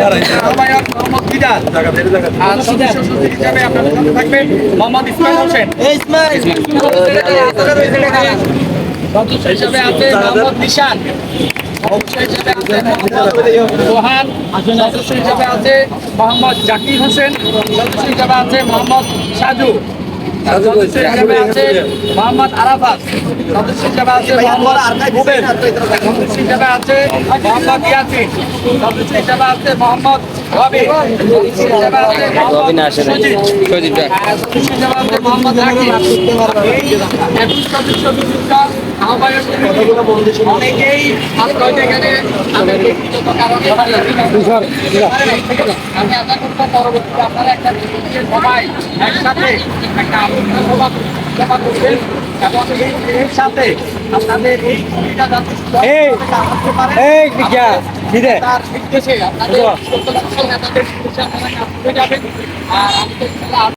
আহ্বায়ক মোহাম্মদ দিদার। আর সদস্য সচিব হিসেবে আপনাদের সাথে থাকবেন মোহাম্মদ ইসমাইল হোসেন। সদস্য হিসেবে আছে মোহাম্মদ নিশান। সদস্য হিসেবে আছে মোহাম্মদ সোহান। সদস্য হিসেবে আছে মোহাম্মদ জাকির হোসেন। সদস্য হিসেবে আছে মোহাম্মদ সাজু। সদস্য হিসেবে আছে মোহাম্মদ আরাফাত। সদস্য হিসেবে আছে মোহাম্মদ রুবেল। সদস্য হিসেবে আছে মোহাম্মদ ইয়াসিন। সদস্য হিসেবে আছে মোহাম্মদ রবি। সদস্য হিসেবে আছে মোহাম্মদ সজিব। সদস্য হিসেবে আছে মোহাম্মদ রাকিব। এই 21 সদস্য বিশিষ্ট আহ্বায়ক কমিটি অনেকেই আজকে এখানে তাদের ব্যক্তিগত কারণে আমি আশা করব পরবর্তীতে আপনারা একটা সবাই একসাথে একটা আলোচনা সভা করবেন এবং এর সাথে আপনাদের এই সুবিধা যাতে তার নির্দেশে আপনাদের নেতাদের নির্দেশে আপনারা কাজ করে যাবেন। আর